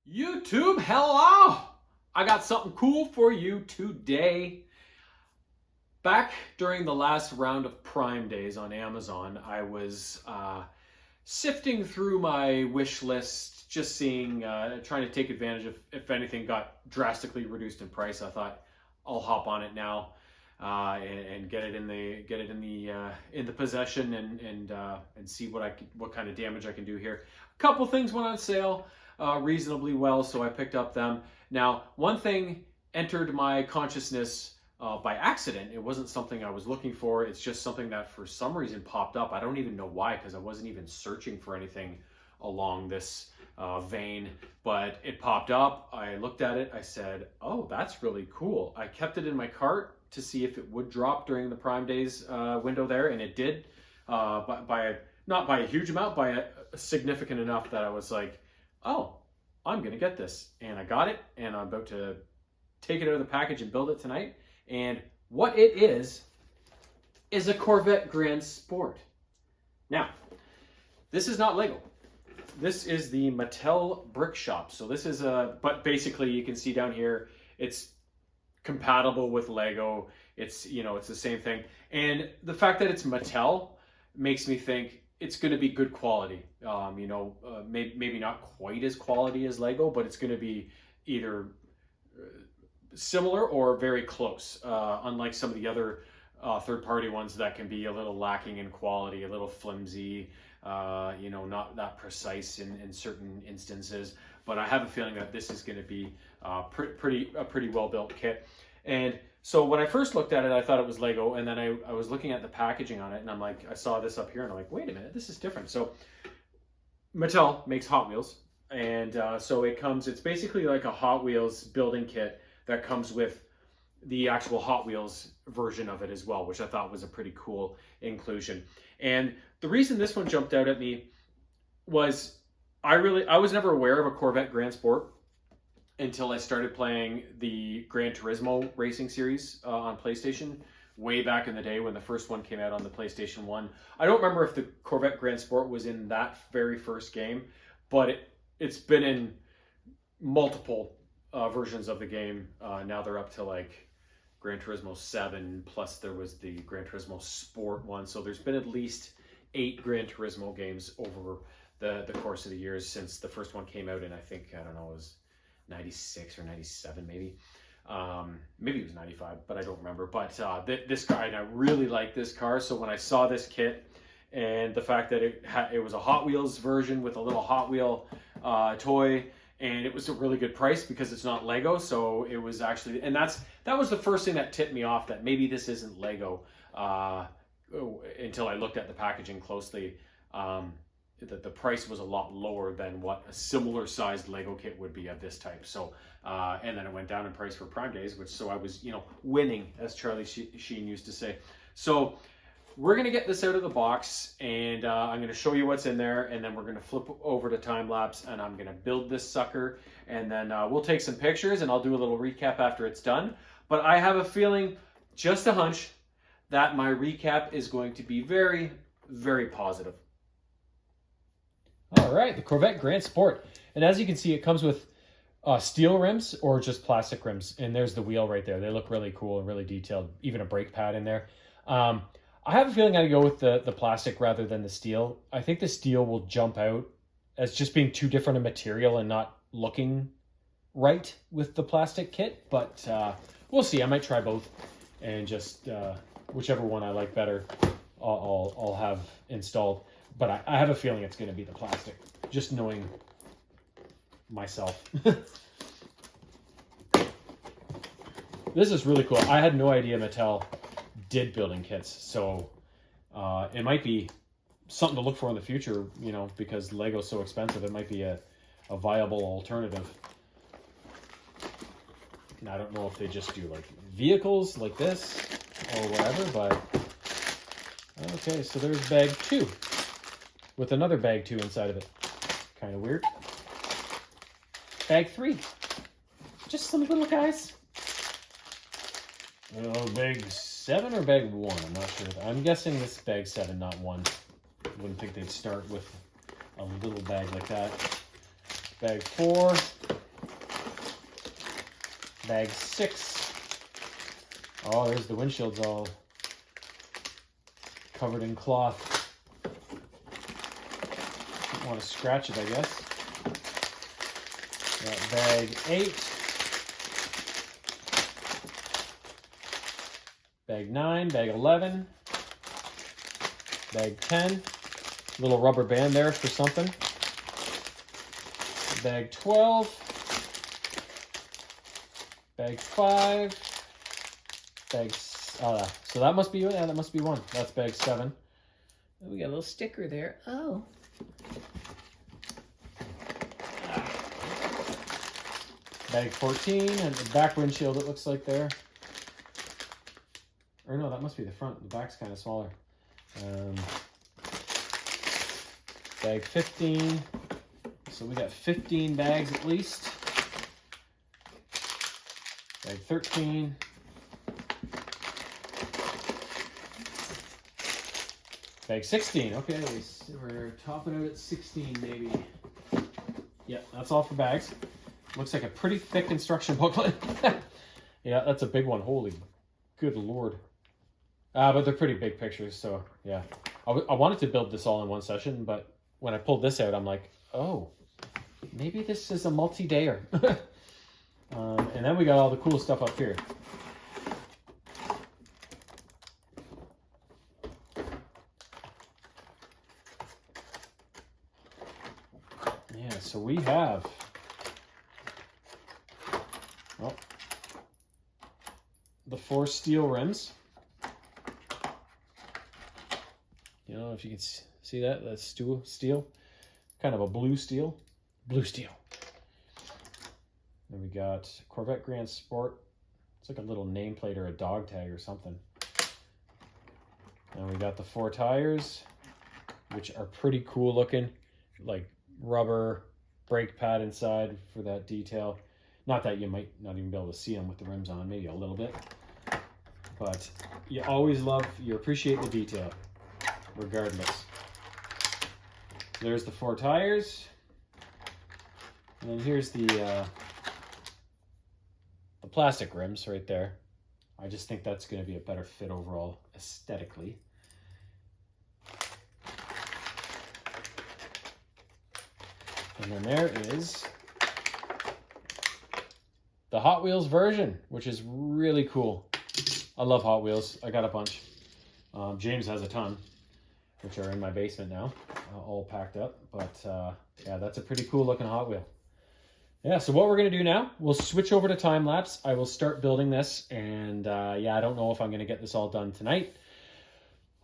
YouTube, hello! I got something cool for you today. Back during the last round of Prime Days on Amazon, I was sifting through my wish list, just seeing, trying to take advantage of if anything got drastically reduced in price. I thought I'll hop on it now and get it in the possession and see what kind of damage I can do here. A couple things went on sale reasonably well, so I picked up them. Now, one thing entered my consciousness by accident. It wasn't something I was looking for. It's just something that for some reason popped up. I don't even know why, because I wasn't even searching for anything along this vein, but it popped up. I looked at it. I said, oh, that's really cool. I kept it in my cart to see if it would drop during the Prime Days window there, and it did, not by a huge amount, by a significant enough that I was like, oh, I'm gonna get this. And I got it, and I'm about to take it out of the package and build it tonight. And what it is a Corvette Grand Sport. Now, this is not Lego. This is the Mattel Brick Shop. So this is but basically you can see down here, it's compatible with Lego. It's, it's the same thing. And the fact that it's Mattel makes me think it's going to be good quality. Maybe not quite as quality as Lego, but it's going to be either similar or very close, unlike some of the other third-party ones that can be a little lacking in quality, a little flimsy, not that precise in certain instances. But I have a feeling that this is going to be a pretty well-built kit. And so when I first looked at it, I thought it was Lego, and then I was looking at the packaging on it, and I'm like, I saw this up here, and I'm like, wait a minute, this is different. So Mattel makes Hot Wheels, and so it's basically like a Hot Wheels building kit that comes with the actual Hot Wheels version of it as well, which I thought was a pretty cool inclusion. And the reason this one jumped out at me was I was never aware of a Corvette Grand Sport until I started playing the Gran Turismo racing series on PlayStation way back in the day when the first one came out on the PlayStation 1. I don't remember if the Corvette Grand Sport was in that very first game, but it's been in multiple versions of the game. Now they're up to like Gran Turismo 7, plus there was the Gran Turismo Sport one. So there's been at least 8 Gran Turismo games over the course of the years since the first one came out in, I think, I don't know, it was 96 or 97 maybe. Maybe it was 95, but I don't remember. But this car, and I really like this car. So when I saw this kit and the fact that it was a Hot Wheels version with a little Hot Wheel toy, and it was a really good price because it's not Lego. So it was actually, and that was the first thing that tipped me off that maybe this isn't Lego until I looked at the packaging closely. The price was a lot lower than what a similar sized Lego kit would be of this type. So, and then it went down in price for Prime Days, so I was, winning, as Charlie Sheen used to say. So we're going to get this out of the box, and I'm going to show you what's in there, and then we're going to flip over to time lapse, and I'm going to build this sucker, and then we'll take some pictures, and I'll do a little recap after it's done. But I have a feeling, just a hunch, that my recap is going to be very, very positive. All right, the Corvette Grand Sport. And as you can see, it comes with steel rims or just plastic rims. And there's the wheel right there. They look really cool and really detailed, even a brake pad in there. I have a feeling I'd go with the plastic rather than the steel. I think the steel will jump out as just being too different a material and not looking right with the plastic kit. But we'll see. I might try both and just whichever one I like better, I'll have installed. But I have a feeling it's going to be the plastic, just knowing myself. This is really cool. I had no idea Mattel did building kits, so it might be something to look for in the future, because Lego's so expensive. It might be a viable alternative. And I don't know if they just do like vehicles like this or whatever, but okay, so there's bag 2. With another bag 2 inside of it. Kind of weird. Bag 3. Just some little guys. Oh, bag 7 or bag 1? I'm not sure. I'm guessing this is bag 7, not 1. Wouldn't think they'd start with a little bag like that. Bag 4. Bag 6. Oh, there's the windshield's all covered in cloth. Don't want to scratch it, I guess. Got bag 8. Bag 9, bag 11, bag 10, little rubber band there for something. Bag 12, bag 5, bag, so that must be, yeah, that must be 1. That's bag 7. We got a little sticker there. Oh. Bag 14, and the back windshield it looks like there. Or no, that must be the front. The back's kind of smaller. Bag 15. So we got 15 bags at least. Bag 13. Bag 16. Okay, we're topping out at 16 maybe. Yeah, that's all for bags. Looks like a pretty thick instruction booklet. Yeah, that's a big one. Holy good Lord. But they're pretty big pictures, so yeah. I wanted to build this all in one session, but when I pulled this out, I'm like, oh, maybe this is a multi-dayer. And then we got all the cool stuff up here. Yeah, so we have, well, the 4 steel rims. You know, if you can see that, that's steel, kind of a blue steel. Then we got Corvette Grand Sport. It's like a little nameplate or a dog tag or something. And we got the 4 tires, which are pretty cool looking, like rubber brake pad inside for that detail. Not that you might not even be able to see them with the rims on, maybe a little bit. But you always you appreciate the detail, regardless. There's the 4 tires. And then here's the plastic rims right there. I just think that's going to be a better fit overall aesthetically. And then there is the Hot Wheels version, which is really cool. I love Hot Wheels. I got a bunch. James has a ton, which are in my basement now, all packed up. But yeah, that's a pretty cool looking Hot Wheel. Yeah, so what we're going to do now, we'll switch over to time lapse. I will start building this, and yeah, I don't know if I'm going to get this all done tonight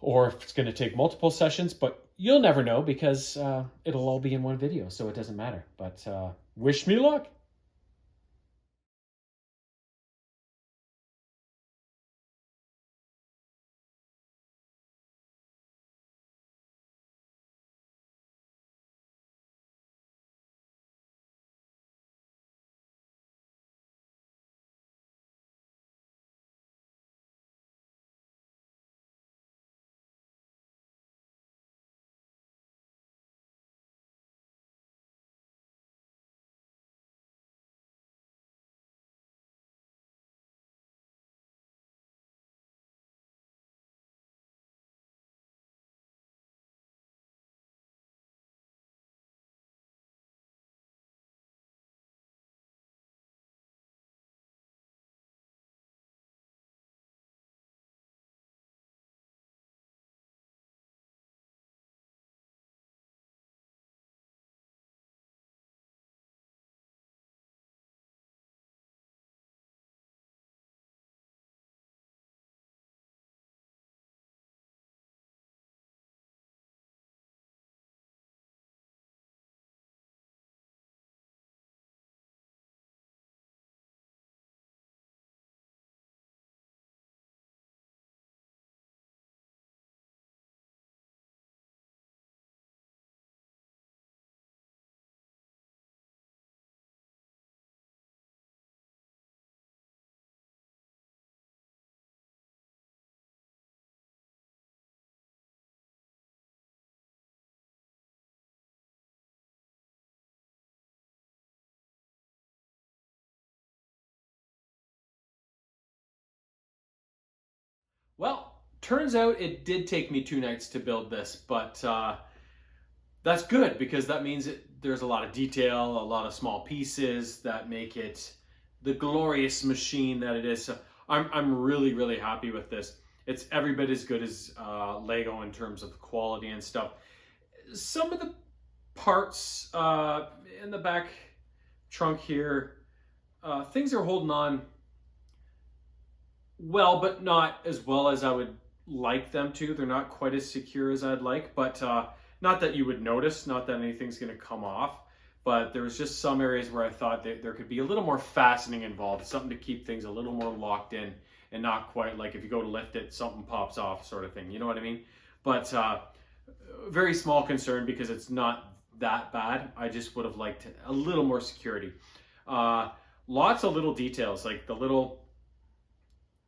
or if it's going to take multiple sessions, but you'll never know because it'll all be in one video, so it doesn't matter. But wish me luck. Well, turns out it did take me 2 nights to build this, but that's good because that means there's a lot of detail, a lot of small pieces that make it the glorious machine that it is. So I'm really, really happy with this. It's every bit as good as Lego in terms of quality and stuff. Some of the parts in the back trunk here, things are holding on well, but not as well as I would like them to. They're not quite as secure as I'd like, but not that you would notice, not that anything's going to come off, but there was just some areas where I thought that there could be a little more fastening involved, something to keep things a little more locked in and not quite like if you go to lift it, something pops off sort of thing. You know what I mean? But very small concern because it's not that bad. I just would have liked a little more security. Lots of little details, like the little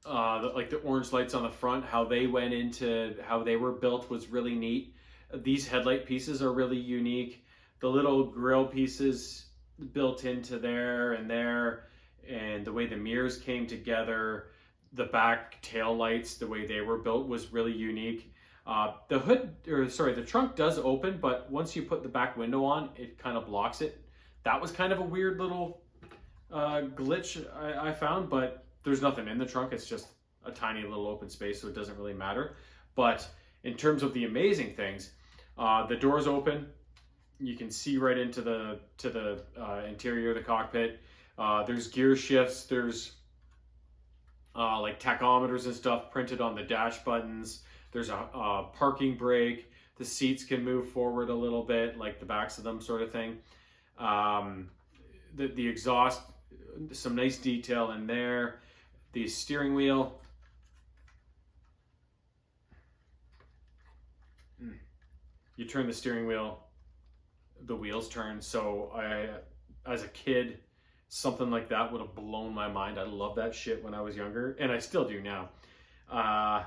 like the orange lights on the front, how they went into how they were built was really neat. These headlight pieces are really unique. The little grill pieces built into there, and the way the mirrors came together, the back tail lights, the way they were built was really unique. The hood, or sorry, the trunk does open, but once you put the back window on, it kind of blocks it. That was kind of a weird little glitch I found, but there's nothing in the trunk. It's just a tiny little open space, so it doesn't really matter. But in terms of the amazing things, the doors open. You can see right into the interior of the cockpit. There's gear shifts. There's like tachometers and stuff printed on the dash buttons. There's a parking brake. The seats can move forward a little bit, like the backs of them, sort of thing. The exhaust, some nice detail in there. The steering wheel. You turn the steering wheel, the wheels turn. So as a kid, something like that would have blown my mind. I loved that shit when I was younger, and I still do now. I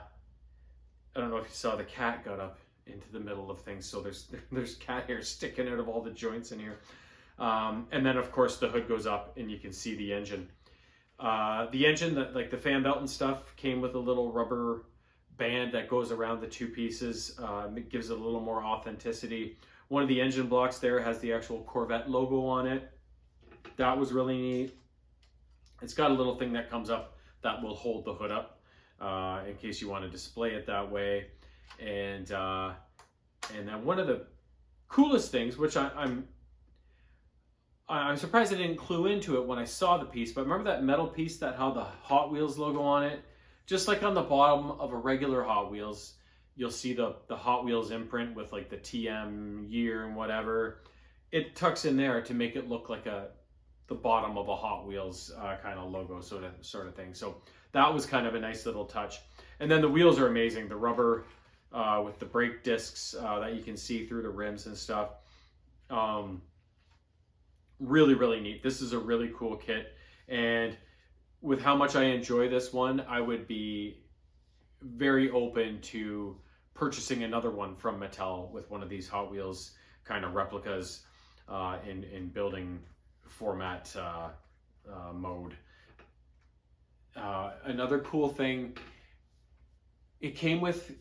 don't know if you saw, the cat got up into the middle of things, so there's cat hair sticking out of all the joints in here. And then of course the hood goes up and you can see the engine. The engine, like the fan belt and stuff, came with a little rubber band that goes around the two pieces. It gives it a little more authenticity. One of the engine blocks there has the actual Corvette logo on it. That was really neat. It's got a little thing that comes up that will hold the hood up in case you want to display it that way. And then one of the coolest things, which I'm surprised I didn't clue into it when I saw the piece, but remember that metal piece that had the Hot Wheels logo on it? Just like on the bottom of a regular Hot Wheels, you'll see the Hot Wheels imprint with like the TM year and whatever. It tucks in there to make it look like the bottom of a Hot Wheels kind of logo sort of thing. So that was kind of a nice little touch. And then the wheels are amazing. The rubber with the brake discs that you can see through the rims and stuff. Really, really neat. This is a really cool kit. And with how much I enjoy this one, I would be very open to purchasing another one from Mattel with one of these Hot Wheels kind of replicas in building format mode. Another cool thing, it came with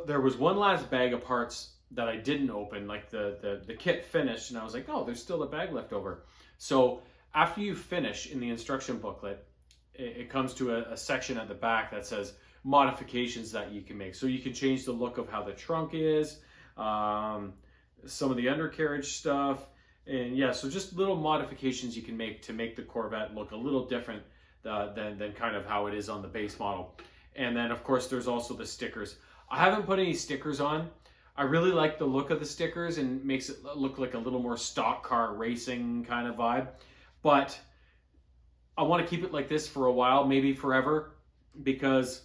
there was one last bag of parts that I didn't open, like the kit finished, and I was like, oh, there's still a bag left over. So after you finish, in the instruction booklet, it comes to a section at the back that says modifications that you can make. So you can change the look of how the trunk is, some of the undercarriage stuff, and yeah, so just little modifications you can make to make the Corvette look a little different than kind of how it is on the base model. And then of course there's also the stickers. I haven't put any stickers on. I really like the look of the stickers and makes it look like a little more stock car racing kind of vibe. But I want to keep it like this for a while, maybe forever, because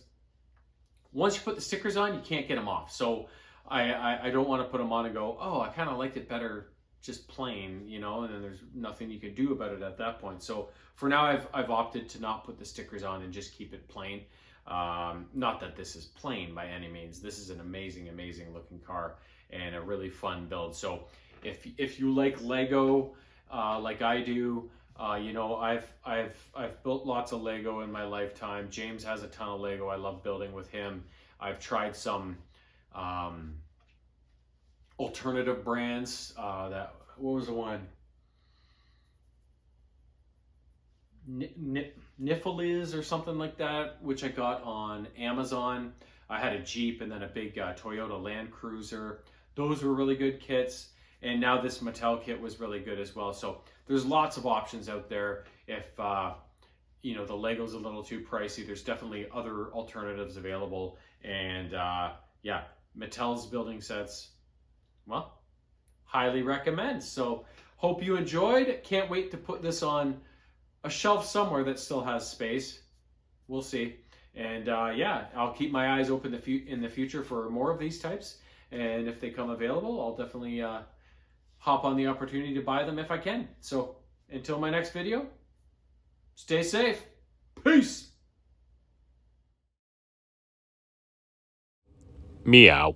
once you put the stickers on, you can't get them off. So I don't want to put them on and go, oh, I kind of liked it better just plain, you know, and then there's nothing you can do about it at that point. So for now, I've opted to not put the stickers on and just keep it plain. Not that this is plain by any means. This is an amazing, amazing looking car and a really fun build. So if you like Lego like I do, You know, I've built lots of Lego in my lifetime. James has a ton of Lego. I love building with him. I've tried some alternative brands. What was the one? Nifaliz or something like that, which I got on Amazon. I had a Jeep and then a big Toyota Land Cruiser. Those were really good kits. And now this Mattel kit was really good as well. So there's lots of options out there. If you know, the Lego's a little too pricey, there's definitely other alternatives available. And yeah, Mattel's building sets, well, highly recommend. So hope you enjoyed. Can't wait to put this on a shelf somewhere that still has space. We'll see. And yeah, I'll keep my eyes open in the future for more of these types. And if they come available, I'll definitely hop on the opportunity to buy them if I can. So until my next video, stay safe. Peace. Meow.